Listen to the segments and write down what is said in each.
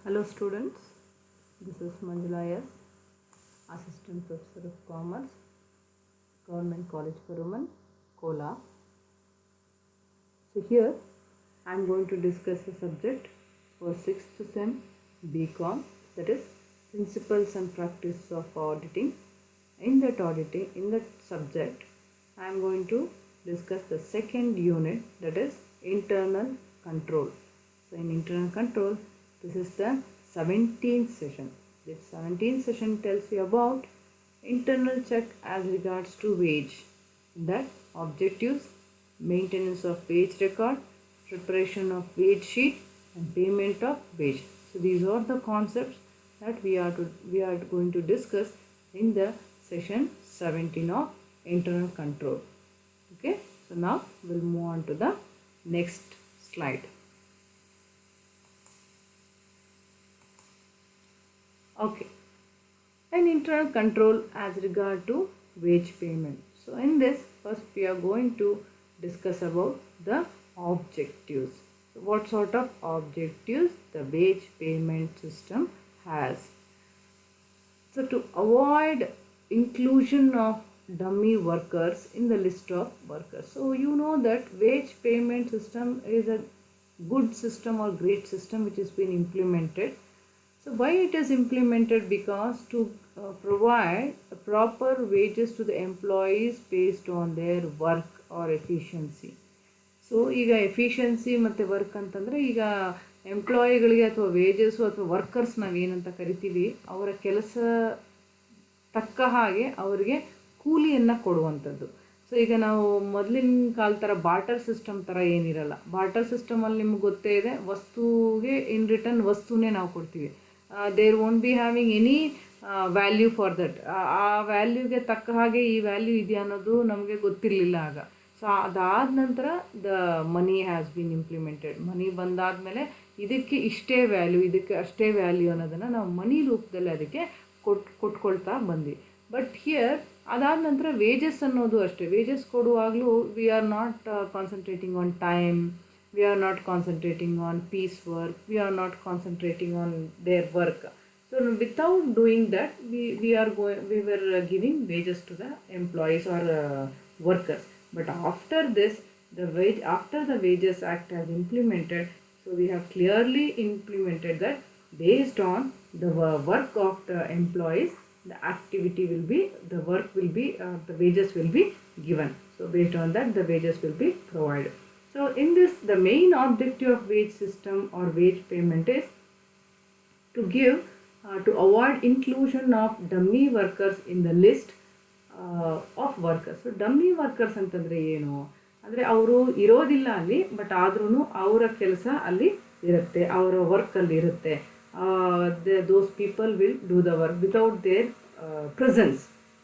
Hello students, this is Manjula S, Assistant Professor of Commerce, Government College for Women, Kola. So here I am going to discuss a subject for 6th Sem BCom, that is Principles and Practice of Auditing. In that subject, I am going to discuss the second unit, that is Internal Control. So in Internal Control, this is the 17th session. This 17th session tells you about internal check as regards to wage. That objectives, maintenance of wage record, preparation of wage sheet, and payment of wage. So these are the concepts that we are going to discuss in the session 17 of internal control. Okay, so now we'll move on to the next slide. Okay, and internal control as regard to wage payment. So in this, first we are going to discuss about the objectives. So what sort of objectives the wage payment system has. So to avoid inclusion of dummy workers in the list of workers. So you know that wage payment system is a good system or great system which has been implemented. So why it is implemented? Because to provide proper wages to the employees based on their work or efficiency. So ಈಗ efficiency ಮತ್ತು work ಅಂತಂದರೆ ಈಗ ಎಂಪ್ಲಾಯಿಗಳಿಗೆ ಅಥವಾ wages ಅಥವಾ workers ನಾವೇನಂತ ಕರಿತೀವಿ ಅವರ ಕೆಲಸ ತಕ್ಕ ಹಾಗೆ ಅವರಿಗೆ ಕೂಲಿಯನ್ನು ಕೊಡುವಂಥದ್ದು. ಸೊ ಈಗ ನಾವು ಮೊದಲಿನ ಕಾಲ ಥರ ಬಾರ್ಟರ್ ಸಿಸ್ಟಮ್ ಥರ ಏನಿರಲ್ಲ. ಬಾರ್ಟರ್ ಸಿಸ್ಟಮಲ್ಲಿ ನಿಮ್ಗೆ ಗೊತ್ತೇ ಇದೆ, ವಸ್ತುಗೆ ಇನ್ ರಿಟರ್ನ್ ವಸ್ತುನೇ ನಾವು ಕೊಡ್ತೀವಿ. There won't be having any value for that. ಆ ವ್ಯಾಲ್ಯೂಗೆ ತಕ್ಕ ಹಾಗೆ ಈ ವ್ಯಾಲ್ಯೂ ಇದೆಯಾ ಅನ್ನೋದು ನಮಗೆ ಗೊತ್ತಿರಲಿಲ್ಲ ಆಗ. ಸೊ ಅದಾದ ನಂತರ the money has been implemented. Money ಬಂದಾದಮೇಲೆ ಇದಕ್ಕೆ ಇಷ್ಟೇ ವ್ಯಾಲ್ಯೂ, ಇದಕ್ಕೆ ಅಷ್ಟೇ ವ್ಯಾಲ್ಯೂ ಅನ್ನೋದನ್ನು ನಾವು ಮನಿ ರೂಪದಲ್ಲಿ ಅದಕ್ಕೆ ಕೊಟ್ಕೊಳ್ತಾ ಬಂದ್ವಿ. ಬಟ್ ಹಿಯರ್ ಅದಾದ ನಂತರ ವೇಜಸ್ ಅನ್ನೋದು ಅಷ್ಟೇ. ವೇಜಸ್ ಕೊಡುವಾಗಲೂ we are not concentrating on time, we are not concentrating on piece work, we are not concentrating on their work. So without doing that, we were giving wages to the employees or workers. But after this, after the wages act has implemented, so we have clearly implemented that based on the work of the employees, the activity will be, the work will be, the wages will be given. So based on that, the wages will be provided. So in this, the main objective of wage system or wage payment is to give, to avoid inclusion of dummy workers in the list of workers. So dummy workers ಅಂತಂದರೆ ಏನು ಅಂದರೆ ಅವರು ಇರೋದಿಲ್ಲ ಅಲ್ಲಿ, but ಆದ್ರೂ ಅವರ ಕೆಲಸ ಅಲ್ಲಿ ಇರುತ್ತೆ, ಅವರ ವರ್ಕ್ ಅಲ್ಲಿ ಇರುತ್ತೆ. Those people will do the work without their presence.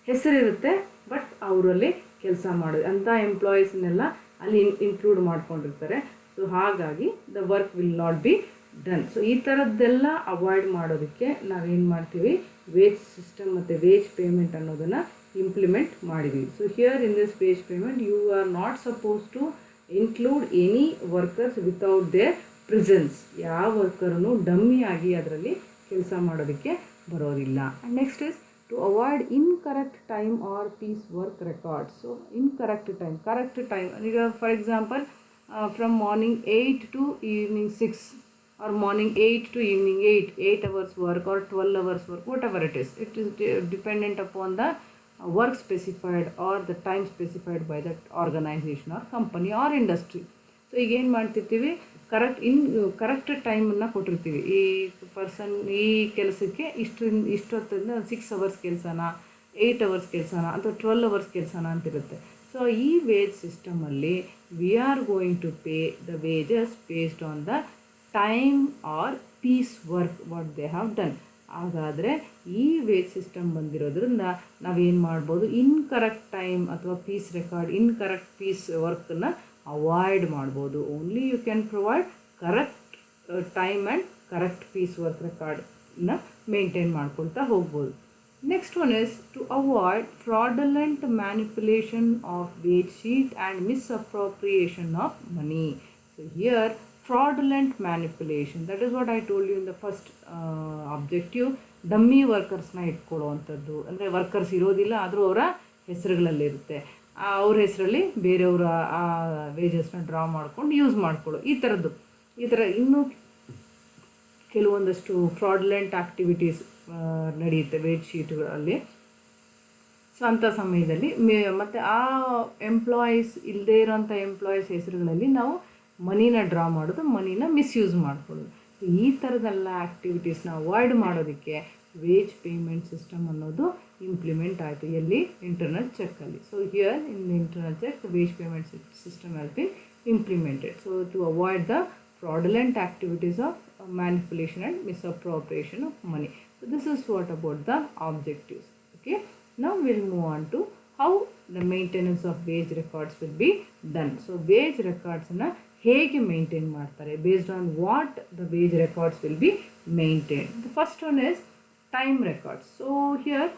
ಹೆಸರಿರುತ್ತೆ ಬಟ್ ಅವರಲ್ಲಿ ಕೆಲಸ ಮಾಡೋದು ಅಂಥ ಎಂಪ್ಲಾಯೀಸ್ನೆಲ್ಲ ಅಲ್ಲಿ ಇನ್ಕ್ಲೂಡ್ ಮಾಡ್ಕೊಂಡಿರ್ತಾರೆ. ಸೊ ಹಾಗಾಗಿ the work will not be done. So ಈ ಥರದ್ದೆಲ್ಲ ಅವಾಯ್ಡ್ ಮಾಡೋದಕ್ಕೆ ನಾವೇನು ಮಾಡ್ತೀವಿ, ವೇಜ್ ಸಿಸ್ಟಮ್ ಮತ್ತು ವೇಜ್ ಪೇಮೆಂಟ್ ಅನ್ನೋದನ್ನು ಇಂಪ್ಲಿಮೆಂಟ್ ಮಾಡಿದ್ದೀವಿ. So here in this wage payment you are not suppose to include any workers without their presence. ಯಾವ ವರ್ಕರ್ನು ಡಮ್ಮಿ ಆಗಿ ಅದರಲ್ಲಿ ಕೆಲಸ ಮಾಡೋದಕ್ಕೆ ಬರೋದಿಲ್ಲ. And next is to avoid incorrect time or piece work records. So incorrect time, correct time. For example, from morning 8 to evening 6 or morning 8 to evening 8 hours work or 12 hours work, whatever it is dependent upon the work specified or the time specified by that organization or company or industry. So ಈಗ ಏನು ಮಾಡ್ತಿರ್ತೀವಿ, correct ಟೈಮನ್ನು ಕೊಟ್ಟಿರ್ತೀವಿ. ಈ person ಈ ಕೆಲಸಕ್ಕೆ ಇಷ್ಟೊತ್ತಿಂದ 6 hours ಕೆಲಸನ, 8 hours ಕೆಲಸನ ಅಥವಾ 12 hours ಕೆಲಸನ ಅಂತಿರುತ್ತೆ. ಸೊ ಈ ವೇಜ್ ಸಿಸ್ಟಮಲ್ಲಿ we are going to pay the wages based on the time or piece work what they have done. ಹಾಗಾದರೆ ಈ ವೇಜ್ ಸಿಸ್ಟಮ್ ಬಂದಿರೋದ್ರಿಂದ ನಾವೇನು ಮಾಡ್ಬೋದು, ಇನ್ಕರೆಕ್ಟ್ ಟೈಮ್ ಅಥವಾ ಪೀಸ್ ರೆಕಾರ್ಡ್, ಇನ್ಕರೆಕ್ಟ್ ಪೀಸ್ ವರ್ಕನ್ನು ಅವಾಯ್ಡ್ ಮಾಡ್ಬೋದು. Only you can provide correct time and correct piece work ರೆಕಾರ್ಡನ್ನ maintain ಮಾಡ್ಕೊಳ್ತಾ ಹೋಗ್ಬೋದು. Next one is to avoid fraudulent manipulation of wage sheet and misappropriation of money. So here fraudulent manipulation. That is what I told you in the first objective. Dummy ವರ್ಕರ್ಸ್ನ ಇಟ್ಕೊಳ್ಳುವಂಥದ್ದು, ಅಂದರೆ workers ಇರೋದಿಲ್ಲ ಆದರೂ ಅವರ ಹೆಸರುಗಳಲ್ಲಿರುತ್ತೆ, ಅವ್ರ ಹೆಸರಲ್ಲಿ ಬೇರೆಯವರ ಆ ವೇಜಸ್ನ ಡ್ರಾ ಮಾಡ್ಕೊಂಡು ಯೂಸ್ ಮಾಡ್ಕೊಳ್ಳೋ ಈ ಥರ ಇನ್ನೂ ಕೆಲವೊಂದಷ್ಟು ಫ್ರಾಡ್ಲೆಂಟ್ ಆ್ಯಕ್ಟಿವಿಟೀಸ್ ನಡೆಯುತ್ತೆ ವೇಜ್ ಶೀಟ್ಗಳಲ್ಲಿ. ಸೊ ಅಂಥ ಸಮಯದಲ್ಲಿ ಮತ್ತು ಆ ಎಂಪ್ಲಾಯೀಸ್ ಇಲ್ಲದೇ ಇರೋಂಥ ಎಂಪ್ಲಾಯೀಸ್ ಹೆಸರುಗಳಲ್ಲಿ ನಾವು ಮನಿನ ಡ್ರಾ ಮಾಡೋದು, ಮನಿನ ಮಿಸ್ಯೂಸ್ ಮಾಡ್ಕೊಳ್ಳೋದು. ಈ ಥರದೆಲ್ಲ ಆ್ಯಕ್ಟಿವಿಟೀಸ್ನ ಅವಾಯ್ಡ್ ಮಾಡೋದಕ್ಕೆ ವೇಜ್ ಪೇಮೆಂಟ್ ಸಿಸ್ಟಮ್ ಅನ್ನೋದು ಇಂಪ್ಲಿಮೆಂಟ್ ಆಯಿತು. ಎಲ್ಲಿ? ಇಂಟರ್ನಲ್ ಚೆಕ್ಕಲ್ಲಿ. So here in internal check the wage payment system has been implemented. So to avoid the fraudulent activities of manipulation and misappropriation of money. So this is what about the objectives. Okay. Now we'll move on to how the maintenance of wage records will be done. So wage records na ಹೇಗೆ maintain ಮಾಡ್ತಾರೆ, based on what the wage records will be maintain. The first one is time records. So here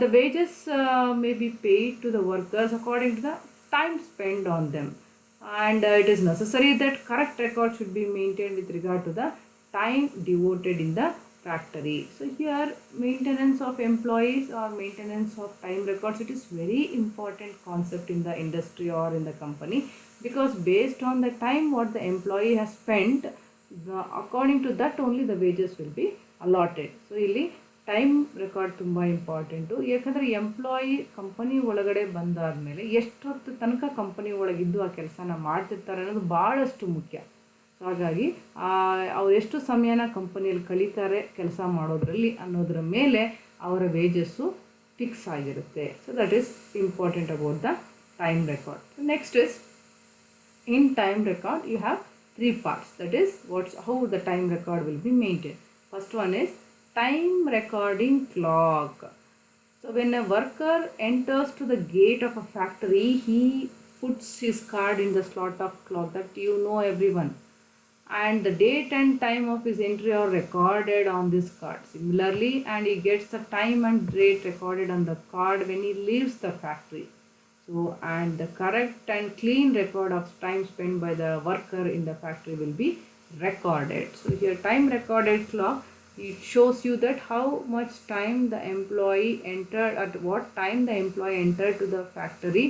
the wages may be paid to the workers according to the time spent on them, and it is necessary that correct record should be maintained with regard to the time devoted in the factory. So here maintenance of employees or maintenance of time records, it is very important concept in the industry or in the company, because based on the time what the employee has spent, according to that only the wages will be allotted. So ಇಲ್ಲಿ time record ತುಂಬ important. ಯಾಕಂದರೆ employee company ಒಳಗಡೆ ಬಂದಾದಮೇಲೆ ಎಷ್ಟೊತ್ತು ತನಕ company ಒಳಗಿದ್ದು ಆ ಕೆಲಸನ ಮಾಡ್ತಿರ್ತಾರೆ ಅನ್ನೋದು ಭಾಳಷ್ಟು ಮುಖ್ಯ. ಸೊ ಹಾಗಾಗಿ ಅವ್ರು ಎಷ್ಟು ಸಮಯನ ಕಂಪನಿಯಲ್ಲಿ ಕಳೀತಾರೆ ಕೆಲಸ ಮಾಡೋದ್ರಲ್ಲಿ ಅನ್ನೋದ್ರ ಮೇಲೆ ಅವರ ವೇಜಸ್ಸು ಫಿಕ್ಸ್ ಆಗಿರುತ್ತೆ. So that is important about the time record. Next is in time record you have three parts, that is how the time record will be maintained. First one is time recording clock. So when a worker enters to the gate of a factory, he puts his card in the slot of clock, that you know everyone, and the date and time of his entry are recorded on this card. Similarly, and he gets the time and date recorded on the card when he leaves the factory. So, and the correct and clean record of time spent by the worker in the factory will be recorded. So here time recorded clock, it shows you that how much time the employee entered, at what time the employee entered to the factory,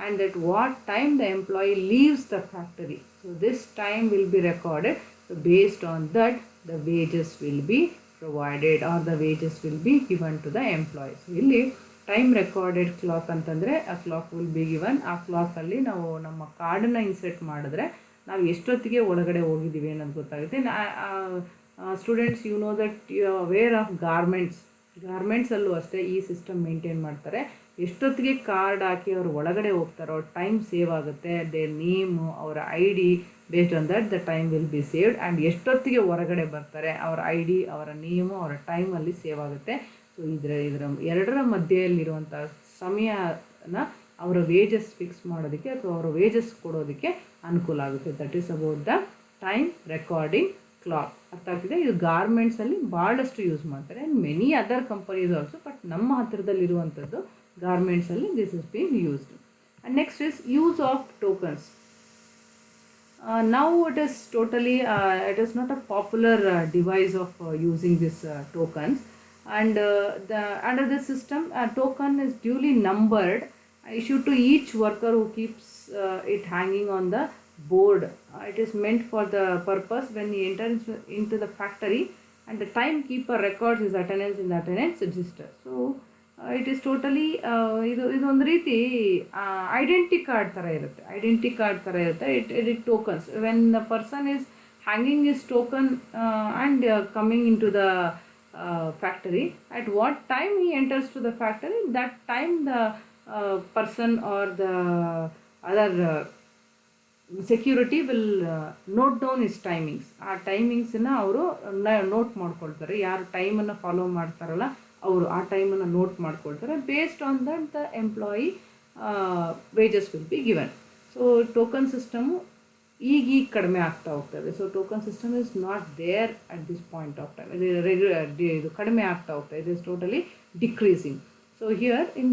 and at what time the employee leaves the factory. So this time will be recorded. So based on that the wages will be provided or the wages will be given to the employee. So ಇಲ್ಲಿ time recorded clock ಅಂತಂದರೆ ಆ clock will be given. ಆ ಕ್ಲಾಕಲ್ಲಿ ನಾವು ನಮ್ಮ ಕಾರ್ಡನ್ನು insert ಮಾಡಿದ್ರೆ ನಾವು ಎಷ್ಟೊತ್ತಿಗೆ ಒಳಗಡೆ ಹೋಗಿದ್ದೀವಿ ಅನ್ನೋದು ಗೊತ್ತಾಗುತ್ತೆ. Students, you know that you are aware of ಗಾರ್ಮೆಂಟ್ಸಲ್ಲೂ ಅಷ್ಟೇ ಈ ಸಿಸ್ಟಮ್ ಮೇಂಟೈನ್ ಮಾಡ್ತಾರೆ. ಎಷ್ಟೊತ್ತಿಗೆ ಕಾರ್ಡ್ ಹಾಕಿ ಅವ್ರು ಒಳಗಡೆ ಹೋಗ್ತಾರೋ ಟೈಮ್ ಸೇವ್ ಆಗುತ್ತೆ. ದೇರ್ ನೇಮು, ಅವರ ID, based on that the time will be saved. And ಎಷ್ಟೊತ್ತಿಗೆ ಹೊರಗಡೆ ಬರ್ತಾರೆ ಅವರ ID, ಅವರ ನೇಮು, ಅವರ ಟೈಮಲ್ಲಿ ಸೇವ್ ಆಗುತ್ತೆ. ಸೊ ಇದರ ಎರಡರ ಮಧ್ಯೆಯಲ್ಲಿರುವಂಥ ಸಮಯನ ಅವರ ವೇಜಸ್ ಫಿಕ್ಸ್ ಮಾಡೋದಕ್ಕೆ ಅಥವಾ ಅವರ ವೇಜಸ್ ಕೊಡೋದಕ್ಕೆ ಅನುಕೂಲ ಆಗುತ್ತೆ. That is about the time recording clock. ಅರ್ಥ ಆಗ್ತಿದೆ? ಇದು ಗಾರ್ಮೆಂಟ್ಸಲ್ಲಿ ಭಾಳಷ್ಟು ಯೂಸ್ ಮಾಡ್ತಾರೆ, and many other companies also, but ನಮ್ಮ ಹತ್ತಿರದಲ್ಲಿರುವಂಥದ್ದು ಗಾರ್ಮೆಂಟ್ಸಲ್ಲಿ this is been used. And next is use of tokens. Now it is totally, it is not a popular device of using this tokens. And under this system, a token is duly numbered, issued to each worker who keeps it hanging on the board. It is meant for the purpose when he enters into the factory, and the timekeeper records his attendance in the attendance register. So it is totally ಇದೊಂದು ರೀತಿ identity card ಥರ ಇರುತ್ತೆ. It tokens when the person is hanging his token and coming into the factory, at what time he enters to the factory, that time the person or the other security will note down his timings. ಆ ಟೈಮಿಂಗ್ಸನ್ನು ಅವರು note ಮಾಡ್ಕೊಳ್ತಾರೆ. ಯಾರು ಟೈಮನ್ನು follow ಮಾಡ್ತಾರಲ್ಲ ಅವರು ಆ ಟೈಮನ್ನು note ಮಾಡ್ಕೊಳ್ತಾರೆ. Based on that the employee wages will be given. So token system ಈಗ ಕಡಿಮೆ ಆಗ್ತಾ ಹೋಗ್ತದೆ. So token system is not there at this point of time. ಇದು ಕಡಿಮೆ ಆಗ್ತಾ ಹೋಗ್ತದೆ. It is totally decreasing. So here in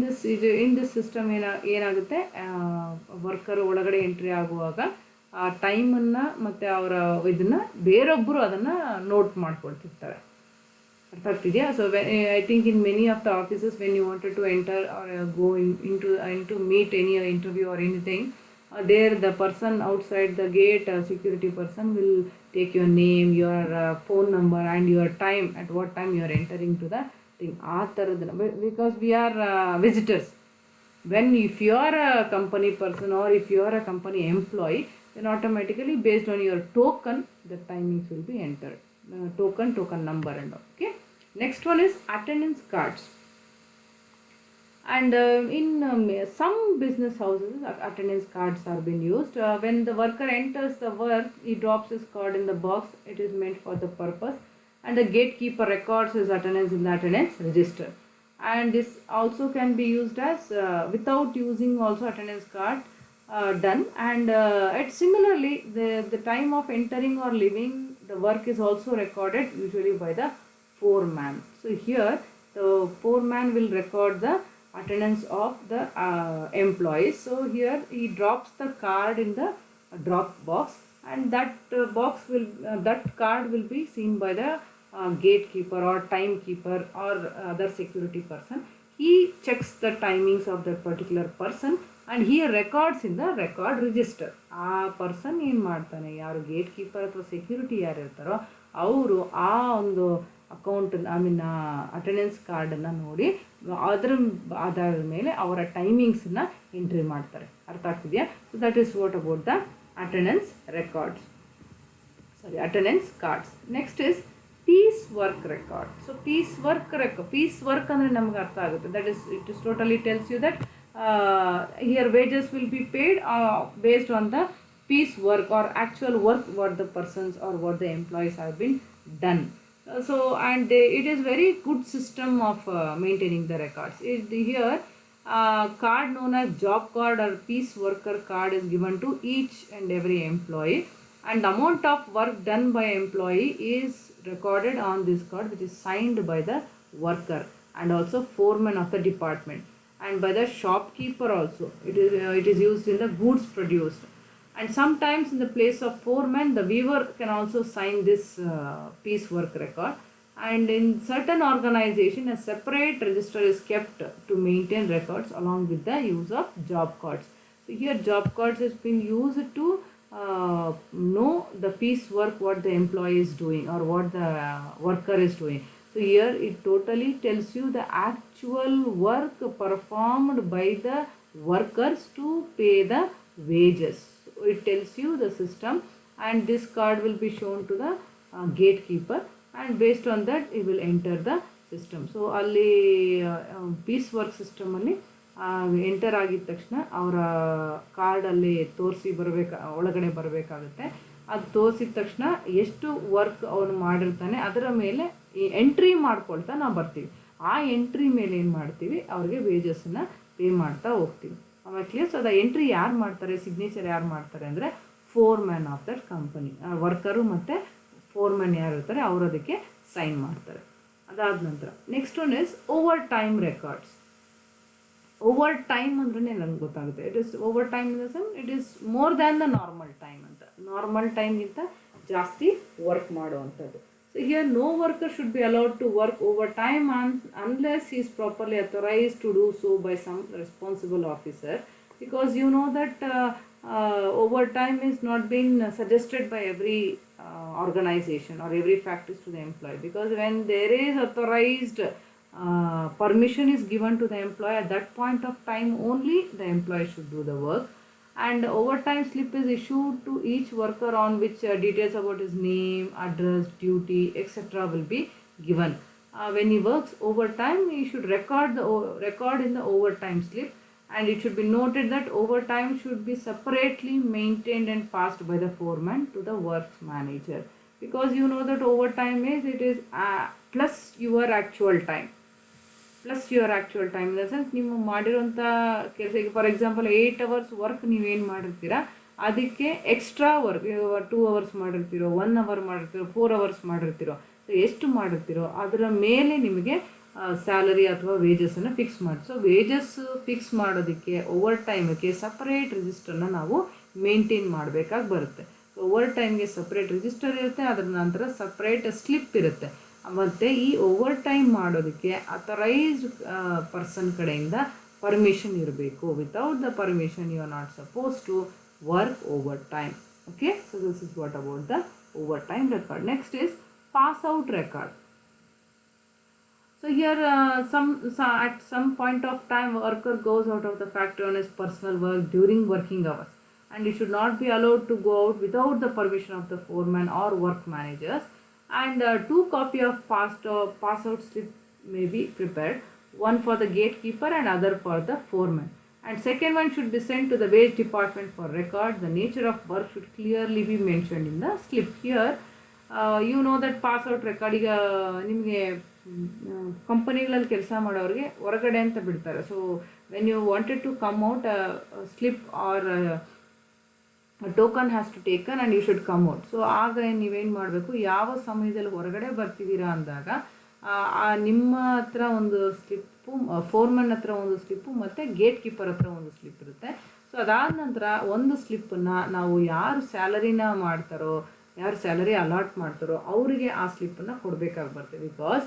this system ಏನಾಗುತ್ತೆ, worker ಒಳಗಡೆ ಎಂಟ್ರಿ ಆಗುವಾಗ ಆ ಟೈಮನ್ನು ಮತ್ತು ಅವರ ಇದನ್ನು ಬೇರೊಬ್ಬರು ಅದನ್ನು ನೋಟ್ ಮಾಡ್ಕೊಳ್ತಿರ್ತಾರೆ. ಅರ್ಥ ಆಗ್ತಿದೆಯಾ? So I think in many of the offices when you wanted to enter or go in to meet any interview or anything, there the person outside the gate, security person will take your name, your phone number and your time, at what time you are entering to the thing. ಆ ಥರದ್ದು because we are visitors. When if you are a company person or if you are a company employee, then automatically based on your token the timings will be entered, token number and all. Okay, next one is attendance cards. And in some business houses attendance cards are being used. When the worker enters the work, he drops his card in the box. It is meant for the purpose, and the gatekeeper records his attendance in the attendance register. And this also can be used as without using also attendance card done. And similarly the time of entering or leaving the work is also recorded usually by the foreman. So here the foreman will record the attendance of the employees. So here he drops the card in the drop box, and that that card will be seen by the gatekeeper or timekeeper or other security person. He checks the timings of that particular person and he records in the record register. ಆ person ಏನು ಮಾಡ್ತಾನೆ, ಯಾರು gate keeper ಅಥವಾ security ಯಾರು ಇರ್ತಾರೋ ಅವರು ಆ ಒಂದು ಅಕೌಂಟ್ ಅಟೆಂಡೆನ್ಸ್ ಕಾರ್ಡನ್ನು ನೋಡಿ ಅದರ ಆಧಾರದ ಮೇಲೆ ಅವರ ಟೈಮಿಂಗ್ಸನ್ನು ಎಂಟ್ರಿ ಮಾಡ್ತಾರೆ. ಅರ್ಥ ಆಗ್ತಿದೆಯಾ? So that is what about the attendance records, attendance cards. Next is piece work record. So piece work ಅಂದರೆ ನಮ್ಗೆ ಅರ್ಥ ಆಗುತ್ತೆ. That is it is totally tells you that here wages will be paid based on the piece work or actual work what the persons or what the employees have been done. So and it is very good system of maintaining the records. Here card known as job card or piece worker card is given to each and every employee, and the amount of work done by employee is recorded on this card, which is signed by the worker and also foreman of the department and by the shopkeeper also. It is used in the goods produced. And sometimes in the place of foreman, the weaver can also sign this piece work record. And in certain organization, a separate register is kept to maintain records along with the use of job cards. So here job cards has been used to know the piece work what the employee is doing or what the worker is doing. So here it totally tells you the actual work performed by the workers to pay the wages. It tells you the system, and this card will be shown to the gatekeeper, and based on that he will enter the system. So ಅಲ್ಲಿ piece work ಸಿಸ್ಟಮಲ್ಲಿ enter ಆಗಿದ ತಕ್ಷಣ ಅವರ ಕಾರ್ಡಲ್ಲಿ ತೋರಿಸಿ ಒಳಗಡೆ ಬರಬೇಕಾಗುತ್ತೆ. ಅದು ತೋರಿಸಿದ ತಕ್ಷಣ ಎಷ್ಟು ವರ್ಕ್ ಅವನು ಮಾಡಿರ್ತಾನೆ ಅದರ ಮೇಲೆ ಎಂಟ್ರಿ ಮಾಡ್ಕೊಳ್ತಾ ನಾವು ಬರ್ತೀವಿ. ಆ ಎಂಟ್ರಿ ಮೇಲೆ ಏನು ಮಾಡ್ತೀವಿ, ಅವ್ರಿಗೆ ವೇಜಸ್ಸನ್ನು ಪೇ ಮಾಡ್ತಾ ಹೋಗ್ತೀವಿ. ಆಮೇಲೆ ಕ್ಲಿಯರ್. ಸೊ ಅದ ಎಂಟ್ರಿ ಯಾರು ಮಾಡ್ತಾರೆ, ಸಿಗ್ನೇಚರ್ ಯಾರು ಮಾಡ್ತಾರೆ ಅಂದರೆ ಫೋರ್ಮ್ಯಾನ್ ಆಫ್ ದಟ್ ಕಂಪನಿ. ವರ್ಕರು ಮತ್ತು ಫೋರ್ಮ್ಯಾನ್ ಯಾರು ಇರ್ತಾರೆ ಅವರು ಅದಕ್ಕೆ ಸೈನ್ ಮಾಡ್ತಾರೆ. ಅದಾದ ನಂತರ next one is over time records. Over time ಅಂದ್ರೆ ನನಗೆ ಗೊತ್ತಾಗುತ್ತೆ. It is over time in the sense it is more than the normal time ಅಂತ. ನಾರ್ಮಲ್ ಟೈಮ್ಗಿಂತ ಜಾಸ್ತಿ ವರ್ಕ್ ಮಾಡುವಂಥದ್ದು. So here no worker should be allowed to work overtime unless he is properly authorized to do so by some responsible officer, because you know that overtime is not being suggested by every organization or every factory to the employee, because when there is authorized permission is given to the employee, at that point of time only the employee should do the work. And overtime slip is issued to each worker on which details about his name, address, duty, etc. will be given. When he works overtime, he should record in the overtime slip, and it should be noted that overtime should be separately maintained and passed by the foreman to the works manager, because you know that overtime is plus your actual time. In the sense ನೀವು ಮಾಡಿರೋಂಥ ಕೆಲಸ, ಈಗ for example 8 hours work ನೀವೇನು ಮಾಡಿರ್ತೀರಾ ಅದಕ್ಕೆ extra work 2 hours ಮಾಡಿರ್ತೀರೋ, 1 hour ಮಾಡಿರ್ತೀರೋ, 4 hours ಮಾಡಿರ್ತೀರೋ, ಸೊ ಎಷ್ಟು ಮಾಡಿರ್ತೀರೋ ಅದರ ಮೇಲೆ ನಿಮಗೆ ಸ್ಯಾಲರಿ ಅಥವಾ ವೇಜಸ್ಸನ್ನು ಫಿಕ್ಸ್ ಮಾಡಿ. ಸೊ ವೇಜಸ್ ಫಿಕ್ಸ್ ಮಾಡೋದಕ್ಕೆ ಓವರ್ ಟೈಮಕ್ಕೆ ಸಪ್ರೇಟ್ ರಿಜಿಸ್ಟರ್ನ ನಾವು ಮೇಂಟೈನ್ ಮಾಡಬೇಕಾಗಿ ಬರುತ್ತೆ. ಓವರ್ ಟೈಮ್ಗೆ ಸಪ್ರೇಟ್ ರಿಜಿಸ್ಟರ್ ಇರುತ್ತೆ, ಅದರ ನಂತರ ಸಪ್ರೇಟ್ ಸ್ಲಿಪ್ ಇರುತ್ತೆ. ಮತ್ತು ಈ ಓವರ್ ಟೈಮ್ ಮಾಡೋದಕ್ಕೆ ಅಥರೈಸ್ಡ್ ಪರ್ಸನ್ ಕಡೆಯಿಂದ ಪರ್ಮಿಷನ್ ಇರಬೇಕು. Without the permission you are not suppose to work over time. Okay, so this is what about the overtime record. Next is pass out record. So here at some point of time worker goes out of the factory on his personal work during working hours, and he should not be allowed to go out without the permission of the foreman or work managers. And 2 copies of pass out slip may be prepared, one for the gatekeeper and other for the foreman. And second one should be sent to the wage department for record. The nature of work should clearly be mentioned in the slip. Here you know that pass out record ಈಗ ನಿಮಗೆ ಕಂಪನಿಗಳಲ್ಲಿ ಕೆಲಸ ಮಾಡೋರಿಗೆ ಹೊರಗಡೆ ಅಂತ ಬಿಡ್ತಾರೆ. So when you wanted to come out slip or token has to taken and you should come out. So ಆಗ ನೀವೇನು ಮಾಡಬೇಕು, ಯಾವ ಸಮಯದಲ್ಲಿ ಹೊರಗಡೆ ಬರ್ತಿದ್ದೀರಾ ಅಂದಾಗ ನಿಮ್ಮ ಹತ್ರ ಒಂದು ಸ್ಲಿಪ್ಪು, ಫೋರ್ಮನ್ ಹತ್ರ ಒಂದು ಸ್ಲಿಪ್ಪು ಮತ್ತು ಗೇಟ್ ಕೀಪರ್ ಹತ್ರ ಒಂದು ಸ್ಲಿಪ್ ಇರುತ್ತೆ. ಸೊ ಅದಾದ ನಂತರ ಒಂದು ಸ್ಲಿಪ್ಪನ್ನು ನಾವು ಯಾರು ಸ್ಯಾಲರಿನ ಮಾಡ್ತಾರೋ, ಯಾರು ಸ್ಯಾಲರಿ ಅಲಾಟ್ ಮಾಡ್ತಾರೋ ಅವರಿಗೆ ಆ ಸ್ಲಿಪ್ಪನ್ನು ಕೊಡಬೇಕಾಗಿ ಬರ್ತದೆ. ಬಿಕಾಸ್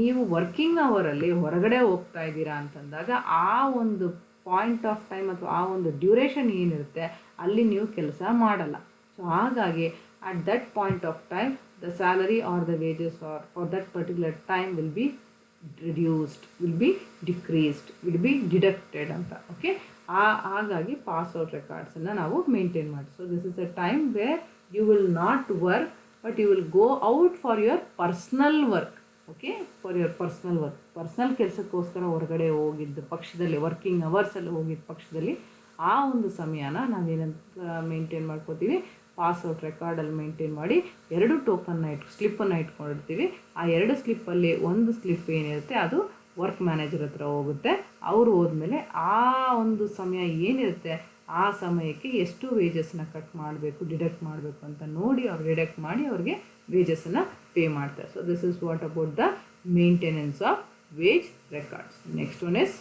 ನೀವು ವರ್ಕಿಂಗ್ ಅವರಲ್ಲಿ ಹೊರಗಡೆ ಹೋಗ್ತಾ ಇದ್ದೀರಾ ಅಂತಂದಾಗ ಆ ಒಂದು ಪಾಯಿಂಟ್ ಆಫ್ ಟೈಮ್ ಅಥವಾ ಆ ಒಂದು ಡ್ಯೂರೇಷನ್ ಏನಿರುತ್ತೆ ಅಲ್ಲಿ ನೀವು ಕೆಲಸ ಮಾಡಲ್ಲ. ಸೊ ಹಾಗಾಗಿ at that point of time the salary or the wages for that particular time will be reduced, will be decreased, will be deducted ಅಂತ. ಓಕೆ, ಹಾಗಾಗಿ ಪಾಸ್ ಔಟ್ ರೆಕಾರ್ಡ್ಸನ್ನು ನಾವು ಮೇಂಟೈನ್ ಮಾಡಿ. So this is a time where you will not work but you will go out for your personal work. Okay, for your personal work, personal ಕೆಲಸಕ್ಕೋಸ್ಕರ ಹೊರಗಡೆ ಹೋಗಿದ್ದ ಪಕ್ಷದಲ್ಲಿ, working ಅವರ್ಸಲ್ಲಿ ಹೋಗಿದ್ದ ಪಕ್ಷದಲ್ಲಿ ಆ ಒಂದು ಸಮಯನ ನಾವೇನಂತ ಮೇಂಟೈನ್ ಮಾಡ್ಕೋತೀವಿ, ಪಾಸ್ ಔಟ್ ರೆಕಾರ್ಡಲ್ಲಿ ಮೇಂಟೈನ್ ಮಾಡಿ 2 ಸ್ಲಿಪ್ಪನ್ನು ಇಟ್ಕೊಂಡಿರ್ತೀವಿ. ಆ 2 ಸ್ಲಿಪ್ಪಲ್ಲಿ ಒಂದು ಸ್ಲಿಪ್ ಏನಿರುತ್ತೆ ಅದು ವರ್ಕ್ ಮ್ಯಾನೇಜರ್ ಹತ್ರ ಹೋಗುತ್ತೆ. ಅವರು ಹೋದ್ಮೇಲೆ ಆ ಒಂದು ಸಮಯ ಏನಿರುತ್ತೆ ಆ ಸಮಯಕ್ಕೆ ಎಷ್ಟು ವೇಜಸ್ನ ಕಟ್ ಮಾಡಬೇಕು, ಡಿಡಕ್ಟ್ ಮಾಡಬೇಕು ಅಂತ ನೋಡಿ ಅವ್ರು ಡಿಡಕ್ಟ್ ಮಾಡಿ ಅವ್ರಿಗೆ ವೇಜಸ್ಸನ್ನು ಪೇ ಮಾಡ್ತಾರೆ. So this is what about the maintenance of wage records. Next one is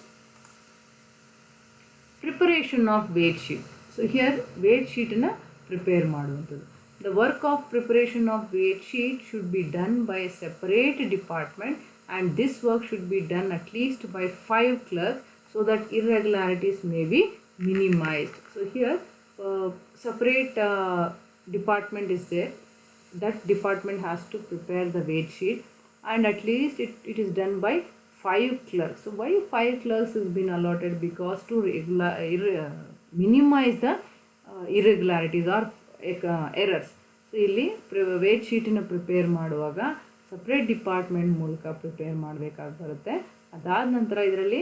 preparation of wage sheet. So here wage ಶೀಟನ್ನು ಪ್ರಿಪೇರ್ ಮಾಡುವಂಥದ್ದು. The work of preparation of wage sheet should be done by a separate department and this work should be done at least by 5 clerks so that irregularities may be minimized. So here separate department is there. That department has to prepare the wage sheet and at least it is done by 5 clerks. So why 5 clerks has been allotted? Because to minimize the irregularities or errors. So ಇಲ್ಲಿ wage ಶೀಟನ್ನು prepare ಮಾಡುವಾಗ separate department ಮೂಲಕ prepare ಮಾಡಬೇಕಾಗಿ ಬರುತ್ತೆ. ಅದಾದ ನಂತರ ಇದರಲ್ಲಿ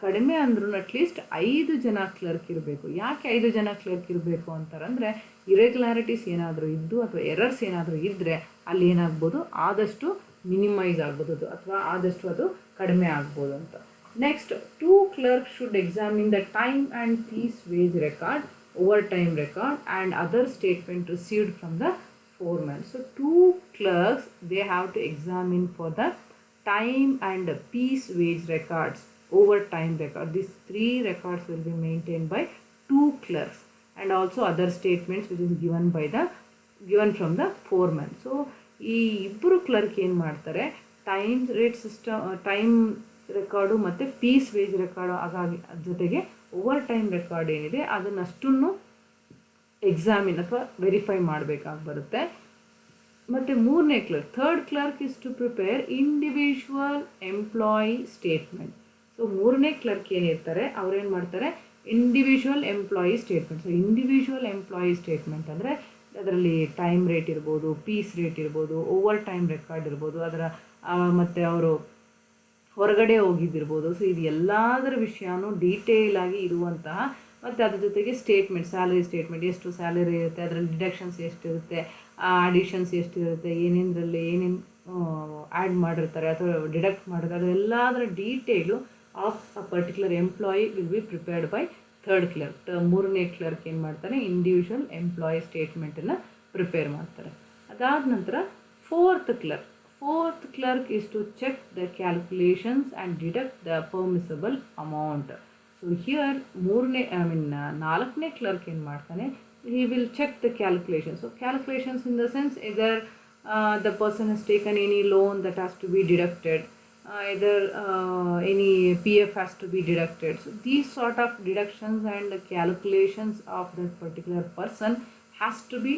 ಕಡಿಮೆ ಅಂದ್ರೂ ಅಟ್ಲೀಸ್ಟ್ 5 ಜನ ಕ್ಲರ್ಕ್ ಇರಬೇಕು. ಯಾಕೆ 5 ಜನ ಕ್ಲರ್ಕ್ ಇರಬೇಕು ಅಂತಾರಂದರೆ ಇರೆಗ್ಯುಲಾರಿಟೀಸ್ ಏನಾದರೂ ಇದ್ದು ಅಥವಾ ಎರರ್ಸ್ ಏನಾದರೂ ಇದ್ದರೆ ಅಲ್ಲಿ ಏನಾಗ್ಬೋದು, ಆದಷ್ಟು ಮಿನಿಮೈಸ್ ಆಗ್ಬೋದು ಅಥವಾ ಆದಷ್ಟು ಅದು ಕಡಿಮೆ ಆಗ್ಬೋದು ಅಂತ. Next 2 clerks should examine the time and piece wage record, overtime record and other statement received from the foreman. So 2 clerks, they have to examine for the time and piece wage records, overtime record. These 3 records will be maintained by 2 clerks and also other statements which is given from the foreman. So ಈ ಇಬ್ಬರು clerk ಏನು ಮಾಡ್ತಾರೆ, time rate system, time record ಮತ್ತು piece wage record ಹಾಗಾಗಿ ಜೊತೆಗೆ over time record ಏನಿದೆ ಅದನ್ನಷ್ಟನ್ನು examine ಅಥವಾ verify ಮಾಡಬೇಕಾಗಿ ಬರುತ್ತೆ. ಮತ್ತು 3ನೇ clerk, 3rd clerk is to prepare individual employee statement. So 3ನೇ ಕ್ಲರ್ಕ್ ಏನಿರ್ತಾರೆ ಅವ್ರೇನು ಮಾಡ್ತಾರೆ, individual employee statement. So individual employee statement ಅಂದರೆ ಅದರಲ್ಲಿ ಟೈಮ್ ರೇಟ್ ಇರ್ಬೋದು, ಪೀಸ್ ರೇಟ್ ಇರ್ಬೋದು, ಓವರ್ ಟೈಮ್ ರೆಕಾರ್ಡ್ ಇರ್ಬೋದು, ಅದರ ಮತ್ತು ಅವರು ಹೊರಗಡೆ ಹೋಗಿದ್ದಿರ್ಬೋದು. ಸೊ ಇದು ಎಲ್ಲದರ ವಿಷಯನೂ ಡೀಟೇಲಾಗಿ ಇರುವಂತಹ, ಮತ್ತು ಅದ್ರ ಜೊತೆಗೆ ಸ್ಟೇಟ್ಮೆಂಟ್, ಸ್ಯಾಲರಿ ಸ್ಟೇಟ್ಮೆಂಟ್, ಎಷ್ಟು ಸ್ಯಾಲರಿ ಇರುತ್ತೆ, ಅದರಲ್ಲಿ ಡಿಡಕ್ಷನ್ಸ್ ಎಷ್ಟಿರುತ್ತೆ, ಅಡಿಷನ್ಸ್ ಎಷ್ಟಿರುತ್ತೆ, ಏನೇನರಲ್ಲಿ ಏನೇನು ಆ್ಯಡ್ ಮಾಡಿರ್ತಾರೆ ಅಥವಾ ಡಿಡಕ್ಟ್ ಮಾಡಿರ್ತಾರೆ, ಅದೆಲ್ಲದರ detail of a particular employee will be prepared by 3rd clerk. 3ನೇ ಕ್ಲರ್ಕ್ ಏನು ಮಾಡ್ತಾರೆ, ಇಂಡಿವಿಜುವಲ್ ಎಂಪ್ಲಾಯಿ ಸ್ಟೇಟ್ಮೆಂಟನ್ನು ಪ್ರಿಪೇರ್ ಮಾಡ್ತಾರೆ. ಅದಾದ ನಂತರ 4th clerk. 4th clerk is to check the calculations and deduct the permissible amount. So here 4ನೇ clerk ಏನು ಮಾಡ್ತಾನೆ, he will check the calculations. So calculations in the sense either the person has taken any loan that has to be deducted, either any PF has to be deducted. So these sort of deductions and the calculations of that particular person has to be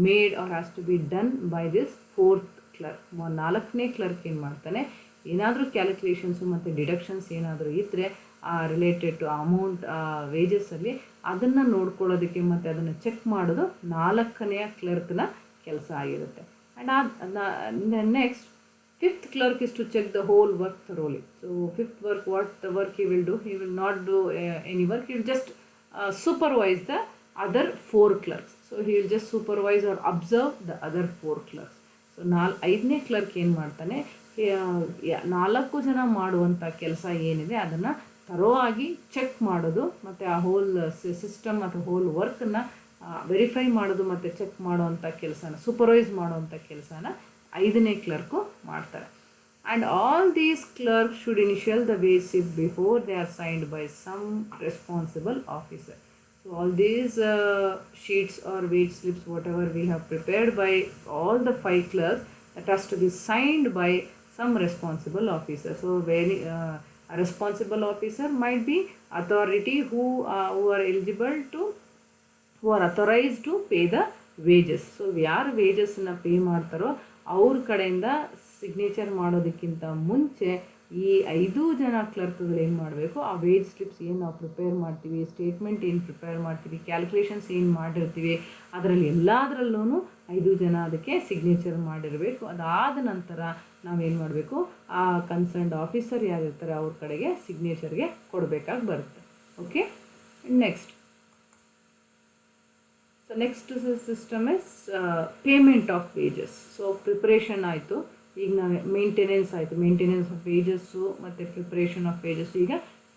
made or has to be done by this fourth clerk. ನಾಲ್ಕನೇ clerk ಏನು ಮಾಡ್ತಾನೆ, ಏನಾದರೂ calculations ಮತ್ತು deductions ಏನಾದರೂ ಇದ್ದರೆ related to amount ವೇಜಸ್ಸಲ್ಲಿ ಅದನ್ನು ನೋಡ್ಕೊಳ್ಳೋದಕ್ಕೆ ಮತ್ತು ಅದನ್ನು ಚೆಕ್ ಮಾಡೋದು ನಾಲ್ಕನೆಯ ಕ್ಲರ್ಕ್ನ ಕೆಲಸ ಆಗಿರುತ್ತೆ. And next fifth clerk is to check the whole work thoroughly. So fifth work, what the work he will do, he will not do any work, he will just supervise the other four clerks. So he will just supervise or observe the other four clerks. So ಐದನೇ clerk ಏನು ಮಾಡ್ತಾನೆ, 4 ಜನ ಮಾಡುವಂಥ ಕೆಲಸ ಏನಿದೆ ಅದನ್ನು ತರೋವಾಗಿ check ಮಾಡೋದು ಮತ್ತು ಆ ಹೋಲ್ ಸಿಸ್ಟಮ್ ಅಥವಾ ಹೋಲ್ ವರ್ಕನ್ನು ವೆರಿಫೈ ಮಾಡೋದು ಮತ್ತು ಚೆಕ್ ಮಾಡುವಂಥ ಕೆಲಸನ, ಸೂಪರ್ವೈಸ್ ಮಾಡುವಂಥ ಕೆಲಸನ 5ನೇ ಕ್ಲರ್ಕು ಮಾಡ್ತಾರೆ. And all these clerk should initial the wage slip before they are signed by some responsible officer. So all these sheets are wage slips whatever we have prepared by all the 5 clerks that has to be signed by some responsible officer. So a responsible officer might be authority who are eligible to, who are authorized to pay the wages. So ಯಾರು ವೇಜಸ್ನ pay ಮಾಡ್ತಾರೋ ಅವ್ರ ಕಡೆಯಿಂದ signature ಮಾಡೋದಕ್ಕಿಂತ ಮುಂಚೆ ಈ 5 ಜನ ಕ್ಲರ್ಕ್ಗಳು ಏನು ಮಾಡಬೇಕು, ಆ ವೇಜ್ ಸ್ಲಿಪ್ಸ್ ಏನು ನಾವು ಪ್ರಿಪೇರ್ ಮಾಡ್ತೀವಿ, ಸ್ಟೇಟ್ಮೆಂಟ್ ಏನು ಪ್ರಿಪೇರ್ ಮಾಡ್ತೀವಿ, ಕ್ಯಾಲ್ಕುಲೇಷನ್ಸ್ ಏನು ಮಾಡಿರ್ತೀವಿ, ಅದರಲ್ಲಿ ಎಲ್ಲದರಲ್ಲೂ 5 ಜನ ಅದಕ್ಕೆ ಸಿಗ್ನೇಚರ್ ಮಾಡಿರಬೇಕು. ಅದಾದ ನಂತರ ನಾವೇನು ಮಾಡಬೇಕು, ಆ ಕನ್ಸರ್ನ್ಡ್ ಆಫೀಸರ್ ಯಾರಿರ್ತಾರೆ ಅವ್ರ ಕಡೆಗೆ ಸಿಗ್ನೇಚರ್ಗೆ ಕೊಡಬೇಕಾಗಿ ಬರುತ್ತೆ. Okay, next so next system is payment of wages. So preparation ಆಯಿತು, ಈಗ ನಾವು ಮೇಂಟೆನೆನ್ಸ್ ಆಯಿತು, ಮೇಂಟೆನೆನ್ಸ್ ಆಫ್ ವೇಜಸ್ಸು ಮತ್ತು ಪ್ರಿಪ್ರೇಷನ್ ಆಫ್ ವೇಜಸ್ಸು. ಈಗ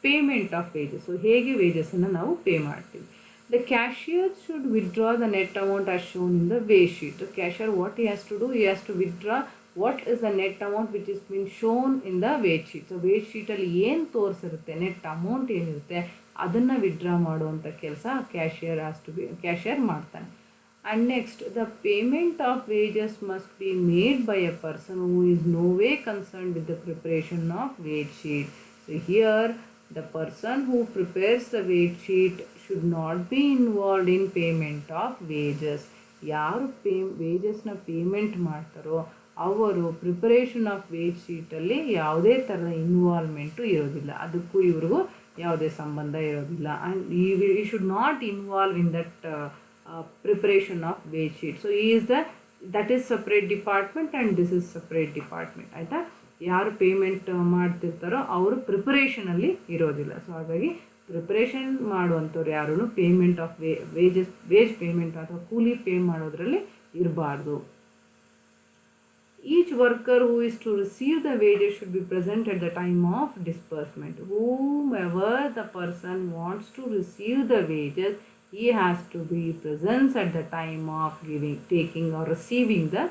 ಪೇಮೆಂಟ್ ಆಫ್ ವೇಜಸ್ಸು, ಹೇಗೆ ವೇಜಸ್ಸನ್ನು ನಾವು ಪೇ ಮಾಡ್ತೀವಿ. The cashier should withdraw the net amount as shown in the wage sheet. The cashier, what he has to do, he has to withdraw what is the net amount which is been shown in the wage sheet. So wage sheetಲ್ಲಿ ಏನು ತೋರಿಸಿರುತ್ತೆ, net amount ಏನಿರುತ್ತೆ ಅದನ್ನು withdraw ಮಾಡುವಂಥ ಕೆಲಸ cashier ಮಾಡ್ತಾನೆ. And next, the payment of wages must be made by a person who is no way concerned with the preparation of wage sheet. So here, the person who prepares the wage sheet should not be involved in payment of wages. ಯಾರು ವೇಜಸ್ನ payment ಮಾಡ್ತಾರೋ ಅವರು preparation of wage ಶೀಟಲ್ಲಿ ಯಾವುದೇ ಥರದ involvement ಇರೋದಿಲ್ಲ, ಅದಕ್ಕೂ ಇವ್ರಿಗೂ ಯಾವುದೇ ಸಂಬಂಧ ಇರೋದಿಲ್ಲ. ಆ್ಯಂಡ್ ಈ should not involve in that preparation of wage sheet. So that is separate department and this is separate department. ಆಯಿತಾ, ಯಾರು ಪೇಮೆಂಟ್ ಮಾಡ್ತಿರ್ತಾರೋ ಅವರು ಪ್ರಿಪರೇಷನಲ್ಲಿ ಇರೋದಿಲ್ಲ. ಸೊ ಹಾಗಾಗಿ ಪ್ರಿಪರೇಷನ್ ಮಾಡುವಂಥವ್ರು ಯಾರೂ ಪೇಮೆಂಟ್ ಆಫ್ ವೇಜ್ ಪೇಮೆಂಟ್ ಅಥವಾ ಕೂಲಿ ಪೇ ಮಾಡೋದ್ರಲ್ಲಿ ಇರಬಾರ್ದು. Each worker who is to receive the wages should be present at the time of disbursement. Whomever the person wants to receive the wages, he has to be present at the time of taking or receiving the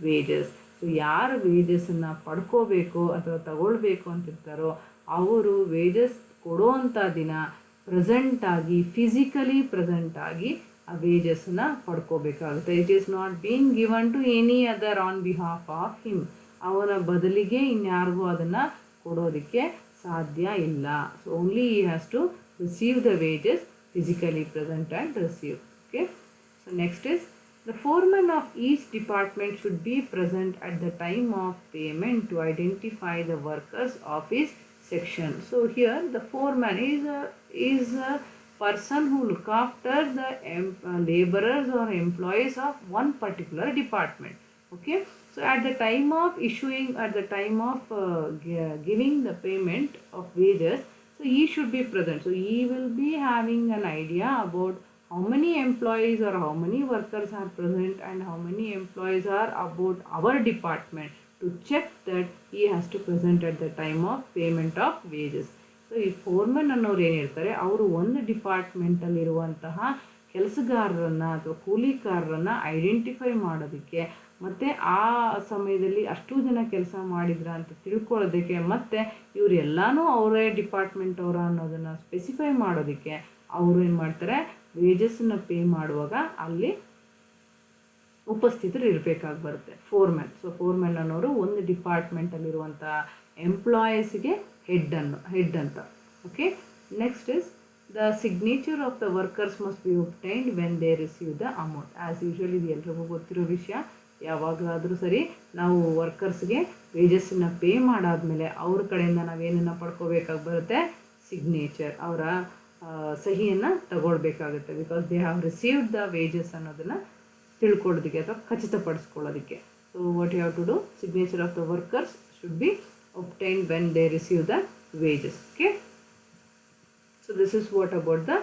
wages. So ಯಾರು ವೇಜಸ್ಸನ್ನು ಪಡ್ಕೋಬೇಕು ಅಥವಾ ತಗೊಳ್ಬೇಕು ಅಂತಿರ್ತಾರೋ ಅವರು wages ಕೊಡೋವಂಥ ದಿನ ಪ್ರೆಸೆಂಟಾಗಿ, physically ಪ್ರೆಸೆಂಟಾಗಿ ಆ ವೇಜಸ್ಸನ್ನು ಪಡ್ಕೋಬೇಕಾಗುತ್ತೆ. It is not being given to any other on behalf of him. ಅವನ ಬದಲಿಗೆ ಇನ್ಯಾರಿಗೂ ಅದನ್ನು ಕೊಡೋದಕ್ಕೆ ಸಾಧ್ಯ ಇಲ್ಲ. So only he has to receive the wages physically present and receive. Okay, so next is the foreman of each department should be present at the time of payment to identify the workers of his section. So here the foreman is a person who look after the laborers or employees of one particular department. Okay, so at the time of issuing, at the time of giving the payment of wages, so he should be present. So he will be having an idea about how many employees or how many workers are present and how many employees are about our department, to check that he has to present at the time of payment of wages. So ಈ Foreman ಅನ್ನೋರು ಏನಿರ್ತಾರೆ ಅವರು ಒಂದು ಡಿಪಾರ್ಟ್ಮೆಂಟಲ್ಲಿರುವಂತಹ ಕೆಲಸಗಾರರನ್ನು ಅಥವಾ ಕೂಲಿಕಾರರನ್ನು identify ಮಾಡೋದಕ್ಕೆ ಮತ್ತು ಆ ಸಮಯದಲ್ಲಿ ಅಷ್ಟು ಜನ ಕೆಲಸ ಮಾಡಿದ್ರ ಅಂತ ತಿಳ್ಕೊಳ್ಳೋದಕ್ಕೆ ಮತ್ತು ಇವರೆಲ್ಲನೂ ಅವರೇ ಡಿಪಾರ್ಟ್ಮೆಂಟ್ ಅವರ ಅನ್ನೋದನ್ನು ಸ್ಪೆಸಿಫೈ ಮಾಡೋದಕ್ಕೆ ಅವರು ಏನು ಮಾಡ್ತಾರೆ, ವೇಜಸ್ಸನ್ನು ಪೇ ಮಾಡುವಾಗ ಅಲ್ಲಿ ಉಪಸ್ಥಿತರು ಇರಬೇಕಾಗಿ ಬರುತ್ತೆ, ಫೋರ್ಮ್ಯಾನ್. ಸೊ ಫೋರ್ಮ್ಯಾನ್ ಅನ್ನೋರು ಒಂದು ಡಿಪಾರ್ಟ್ಮೆಂಟಲ್ಲಿರುವಂಥ ಎಂಪ್ಲಾಯೀಸ್ಗೆ ಹೆಡ್ ಅಂತ. Okay, next is the signature of the workers must be obtained when they receive the amount. As usually ಇದು ಎಲ್ರಿಗೂ ಗೊತ್ತಿರೋ ವಿಷಯ. ಯಾವಾಗಲಾದರೂ ಸರಿ ನಾವು ವರ್ಕರ್ಸ್ಗೆ ವೇಜಸ್ಸನ್ನು ಪೇ ಮಾಡಾದಮೇಲೆ ಅವ್ರ ಕಡೆಯಿಂದ ನಾವೇನನ್ನು ಪಡ್ಕೋಬೇಕಾಗಿ ಬರುತ್ತೆ, ಸಿಗ್ನೇಚರ್, ಅವರ ಸಹಿಯನ್ನು ತಗೊಳ್ಬೇಕಾಗುತ್ತೆ. Because they have received the wages ಅನ್ನೋದನ್ನು ತಿಳ್ಕೊಳ್ಳೋದಕ್ಕೆ ಅಥವಾ ಖಚಿತಪಡಿಸ್ಕೊಳ್ಳೋದಕ್ಕೆ. So what you have to do, signature of the workers should be obtained when they receive the wages. Okay, so this is what about the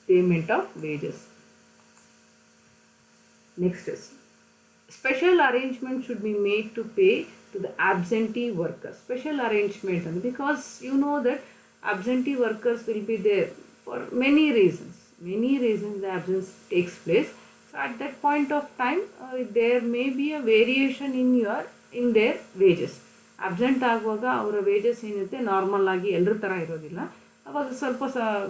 payment of wages. Next is special arrangement should be made to pay to the absentee workers. Special arrangement, because you know that absentee workers will be there for many reasons the absence takes place. So at that point of time there may be a variation in their wages. Absent ಆಗುವಾಗ ಅವರ wages ಏನಿರುತ್ತೆ normal ಆಗಿ ಎಲ್ಲರ ಥರ ಇರೋದಿಲ್ಲ, ಅವಾಗ ಸ್ವಲ್ಪ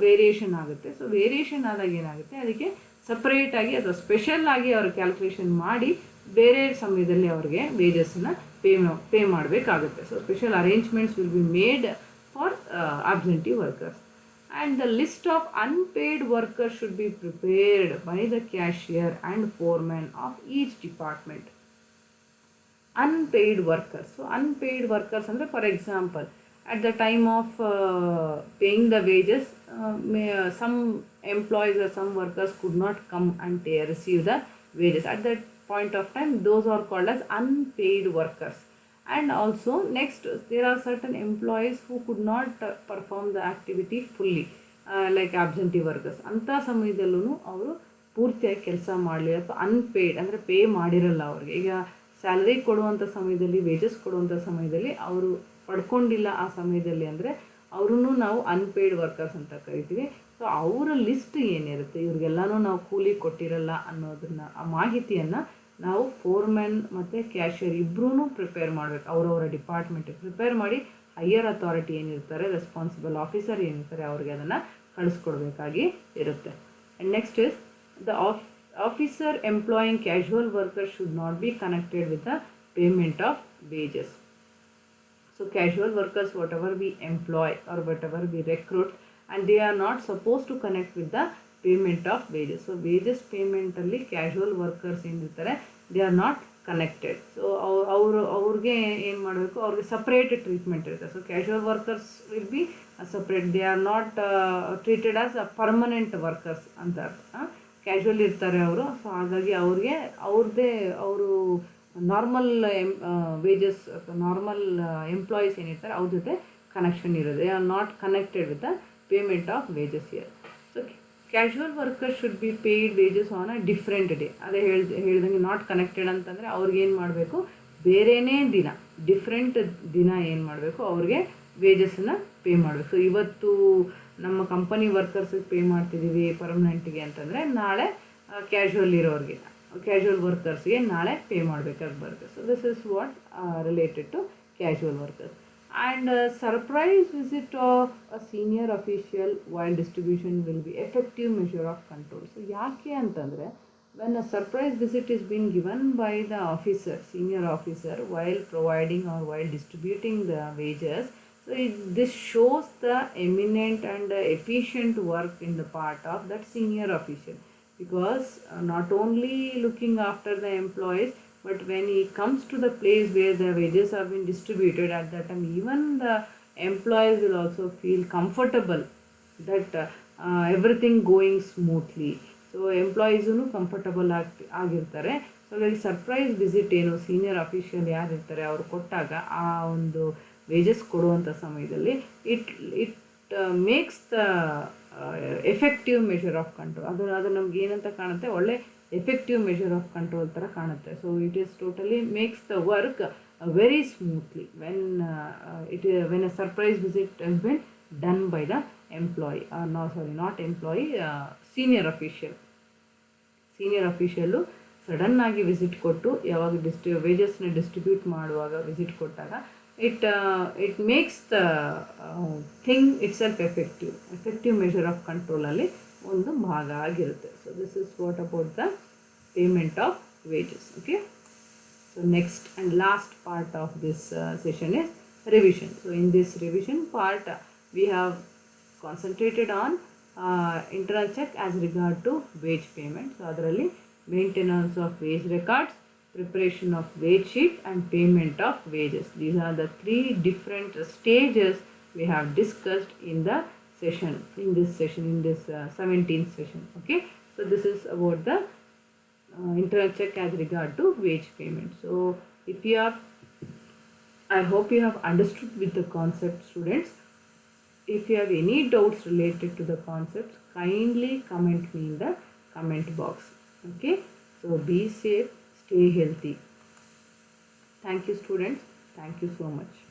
variation ಆಗುತ್ತೆ. ಸೊ ವೇರಿಯೇಷನ್ ಆದಾಗ ಏನಾಗುತ್ತೆ, ಅದಕ್ಕೆ ಸಪ್ರೇಟಾಗಿ ಅಥವಾ ಸ್ಪೆಷಲ್ ಆಗಿ ಅವರು ಕ್ಯಾಲ್ಕುಲೇಷನ್ ಮಾಡಿ ಬೇರೆ ಸಮಯದಲ್ಲಿ ಅವ್ರಿಗೆ ವೇಜಸ್ಸನ್ನು ಪೇ ಮಾಡಬೇಕಾಗುತ್ತೆ. So special arrangements will be made for absentee workers. And the list of unpaid workers should be prepared by the cashier and foreman of each department. unpaid workers. So unpaid workers ಅಂದರೆ for example at the time of paying the wages, some employees or some workers could not come and receive the wages. At that point of time, those are called as unpaid workers. And also next, there are certain employees who could not perform the activity fully, like absentee workers. ಅಂಥ ಸಮಯದಲ್ಲೂ ಅವರು ಪೂರ್ತಿಯಾಗಿ ಕೆಲಸ ಮಾಡಲಿಲ್ಲ ಅಥವಾ unpaid ಅಂದರೆ pay ಮಾಡಿರಲ್ಲ ಅವ್ರಿಗೆ. ಈಗ ಸ್ಯಾಲರಿ ಕೊಡುವಂಥ ಸಮಯದಲ್ಲಿ, ವೇಜಸ್ ಕೊಡುವಂಥ ಸಮಯದಲ್ಲಿ ಅವರು ಪಡ್ಕೊಂಡಿಲ್ಲ ಆ ಸಮಯದಲ್ಲಿ ಅಂದರೆ ಅವ್ರನ್ನೂ ನಾವು ಅನ್ಪೇಯ್ಡ್ ವರ್ಕರ್ಸ್ ಅಂತ ಕರಿತೀವಿ. ಸೊ ಅವರ ಲಿಸ್ಟ್ ಏನಿರುತ್ತೆ, ಇವ್ರಿಗೆಲ್ಲನೂ ನಾವು ಕೂಲಿ ಕೊಟ್ಟಿರಲ್ಲ ಅನ್ನೋದನ್ನು, ಆ ಮಾಹಿತಿಯನ್ನು ನಾವು ಫೋರ್ಮ್ಯಾನ್ ಮತ್ತು ಕ್ಯಾಶಿಯರ್ ಇಬ್ಬರೂ ಪ್ರಿಪೇರ್ ಮಾಡಬೇಕು. ಅವರವರ ಡಿಪಾರ್ಟ್ಮೆಂಟಿಗೆ ಪ್ರಿಪೇರ್ ಮಾಡಿ ಹೈಯರ್ ಅಥಾರಿಟಿ ಏನಿರ್ತಾರೆ, ರೆಸ್ಪಾನ್ಸಿಬಲ್ ಆಫೀಸರ್ ಏನಿರ್ತಾರೆ, ಅವ್ರಿಗೆ ಅದನ್ನು ಕಳಿಸ್ಕೊಡ್ಬೇಕಾಗಿ ಇರುತ್ತೆ. And next is the officer employing casual workers should not be connected with the payment of wages. So casual workers, whatever we employ or whatever we recruit, and they are not supposed to connect with the payment of wages. So wages payment alli casual workers ಏನಿರ್ತಾರೆ, they are not connected. So ಅವ್ರಿಗೆ ಏನು ಮಾಡಬೇಕು, ಅವ್ರಿಗೆ separate treatment ಇರುತ್ತೆ. So casual workers will be separate, they are not treated as permanent workers ಅಂತ ಅರ್ಥ. Casual ಇರ್ತಾರೆ ಅವರು. ಸೊ ಹಾಗಾಗಿ ಅವರು ನಾರ್ಮಲ್ ವೇಜಸ್ ಅಥವಾ ನಾರ್ಮಲ್ ಎಂಪ್ಲಾಯೀಸ್ ಏನಿರ್ತಾರೆ ಅವ್ರ ಜೊತೆ ಕನೆಕ್ಷನ್ ಇರೋದು. They are not connected with the payment of wages year. So casual workers should be paid wages on a different day. ಅದೇ ಹೇಳ್ದಂಗೆ ನಾಟ್ ಕನೆಕ್ಟೆಡ್ ಅಂತಂದರೆ ಅವ್ರಿಗೇನು ಮಾಡಬೇಕು, ಬೇರೆಯೇ ದಿನ, ಡಿಫ್ರೆಂಟ್ ದಿನ ಏನು ಮಾಡಬೇಕು, ಅವ್ರಿಗೆ ವೇಜಸ್ಸನ್ನು ಪೇ ಮಾಡಬೇಕು. ಸೊ ಇವತ್ತು ನಮ್ಮ ಕಂಪನಿ ವರ್ಕರ್ಸಿಗೆ ಪೇ ಮಾಡ್ತಿದ್ದೀವಿ ಪರ್ಮನೆಂಟಿಗೆ ಅಂತಂದರೆ ನಾಳೆ ಕ್ಯಾಶುವಲ್ ವರ್ಕರ್ಸ್ಗೆ ನಾಳೆ ಪೇ ಮಾಡಬೇಕಾಗಿ ಬರುತ್ತೆ. So this is what related to casual workers. And surprise visit of a senior official while distribution will be effective measure of control. So ಯಾಕೆ ಅಂತಂದರೆ, when a surprise visit is being given by the officer, senior officer, while providing or while distributing the wages, so this shows the eminent and efficient work in the part of that senior official, because not only looking after the employees, but when he comes to the place where the wages have been distributed, at that time even the employees will also feel comfortable that everything going smoothly. So ಎಂಪ್ಲಾಯೀಸೂ comfortable ಆಗಿರ್ತಾರೆ. So ಹಾಗಾಗಿ surprise visit ಏನು senior official ಯಾರಿರ್ತಾರೆ ಅವರು ಕೊಟ್ಟಾಗ ಆ ಒಂದು wages ಕೊಡುವಂಥ ಸಮಯದಲ್ಲಿ it makes the effective measure of control. ಅದು ನಮ್ಗೆ ಏನಂತ ಕಾಣುತ್ತೆ, ಒಳ್ಳೆ ಎಫೆಕ್ಟಿವ್ ಮೆಷರ್ ಆಫ್ ಕಂಟ್ರೋಲ್ ಥರ ಕಾಣುತ್ತೆ. So it is totally makes the work very smoothly when a surprise visit has been done by the employee, not employee, senior official ಸಡನ್ನಾಗಿ visit ಕೊಟ್ಟು ಯಾವಾಗ ವೇಜಸ್ನ ಡಿಸ್ಟ್ರಿಬ್ಯೂಟ್ ಮಾಡುವಾಗ ವಿಸಿಟ್ ಕೊಟ್ಟಾಗ it makes the thing itself effective measure of ಕಂಟ್ರೋಲಲ್ಲಿ ಒಂದು ಭಾಗ ಆಗಿರುತ್ತೆ. So this is what about the payment of wages. Okay. So next and last part of this session is revision. So in this revision part, we have concentrated on internal check as regard to wage payment. So ಅದರಲ್ಲಿ maintenance of wage records, preparation of wage sheet and payment of wages. These are the three different stages we have discussed in the session, in this 17th session. Okay. So this is about the internal check as regard to wage payment. So if you have, I hope you have understood with the concept, students. If you have any doubts related to the concepts, kindly comment me in the comment box. Okay. So be safe, stay healthy. Thank you, students. Thank you so much.